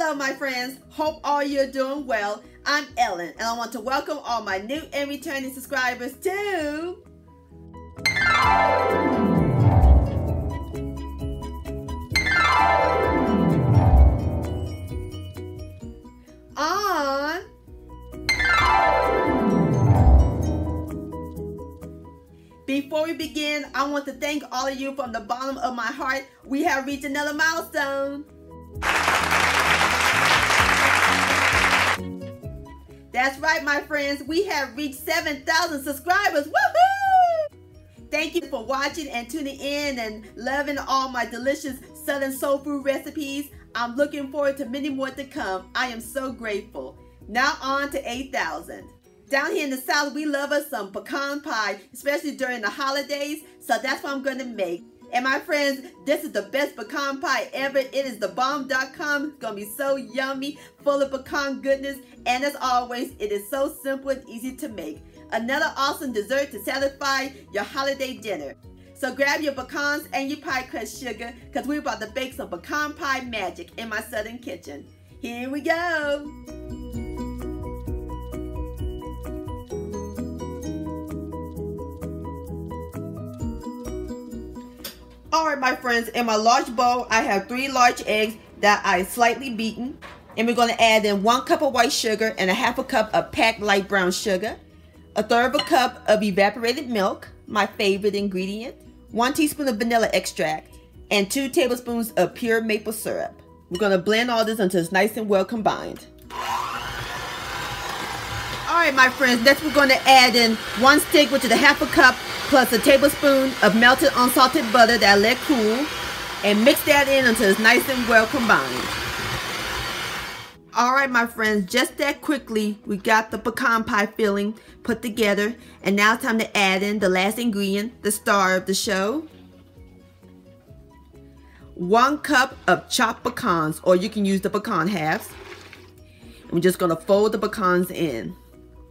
Hello my friends, hope all you're doing well. I'm Ellen and I want to welcome all my new and returning subscribers to on Before we begin, I want to thank all of you from the bottom of my heart. We have reached another milestone. That's right, my friends. We have reached 7,000 subscribers. Woohoo! Thank you for watching and tuning in and loving all my delicious Southern soul food recipes. I'm looking forward to many more to come. I am so grateful. Now on to 8,000. Down here in the South, we love us some pecan pie, especially during the holidays. So that's what I'm going to make. And my friends, this is the best pecan pie ever. It is thebomb.com. It's going to be so yummy, full of pecan goodness. And as always, it is so simple and easy to make. Another awesome dessert to satisfy your holiday dinner. So grab your pecans and your pie crust sugar because we're about to bake some pecan pie magic in my southern kitchen. Here we go. Alright my friends, in my large bowl I have 3 large eggs that I slightly beaten, and we're going to add in 1 cup of white sugar and 1/2 cup of packed light brown sugar, 1/3 cup of evaporated milk, my favorite ingredient, 1 teaspoon of vanilla extract, and 2 tablespoons of pure maple syrup. We're going to blend all this until it's nice and well combined. Alright my friends, next we're going to add in 1 stick, which is 1/2 cup, plus a tablespoon of melted unsalted butter that I let cool, and mix that in until it's nice and well combined. Alright my friends, just that quickly we got the pecan pie filling put together, and now it's time to add in the last ingredient, the star of the show. 1 cup of chopped pecans, or you can use the pecan halves. I'm just going to fold the pecans in.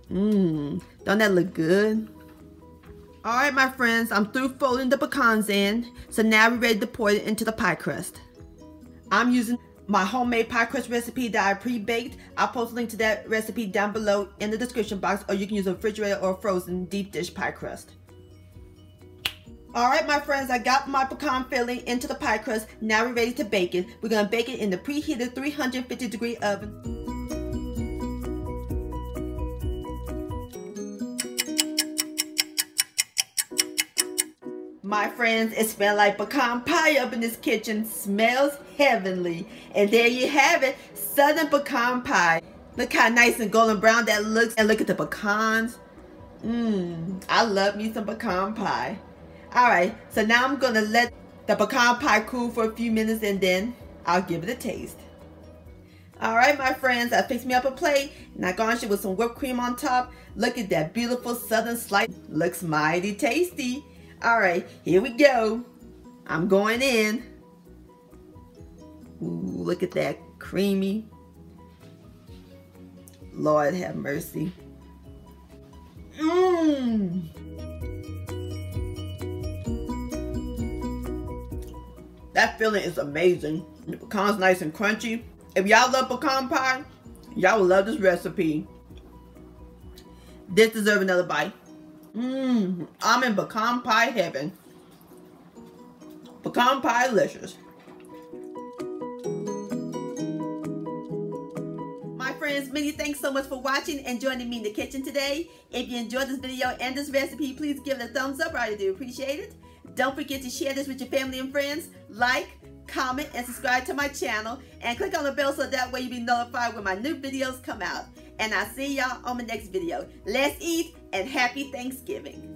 Don't that look good? Alright my friends, I'm through folding the pecans in, so now we're ready to pour it into the pie crust. I'm using my homemade pie crust recipe that I pre-baked. I'll post a link to that recipe down below in the description box, or you can use a refrigerated or frozen deep dish pie crust. Alright my friends, I got my pecan filling into the pie crust. Now we're ready to bake it. We're going to bake it in the preheated 350-degree oven. My friends, it smells like pecan pie up in this kitchen. Smells heavenly. And there you have it, southern pecan pie. Look how nice and golden brown that looks. And look at the pecans. I love me some pecan pie. Alright, so now I'm going to let the pecan pie cool for a few minutes and then I'll give it a taste. Alright my friends, I fixed me up a plate and I garnished it with some whipped cream on top. Look at that beautiful southern slice. Looks mighty tasty. Alright, here we go. I'm going in. Ooh, look at that, creamy. Lord have mercy. That filling is amazing. The pecan's nice and crunchy. If y'all love pecan pie, y'all will love this recipe. This deserves another bite. I'm in pecan pie heaven. Pecan pie delicious. My friends, many thanks so much for watching and joining me in the kitchen today. If you enjoyed this video and this recipe, please give it a thumbs up. I really do appreciate it. Don't forget to share this with your family and friends. Like, comment, and subscribe to my channel. And click on the bell so that way you'll be notified when my new videos come out. And I'll see y'all on the next video. Let's eat and happy Thanksgiving.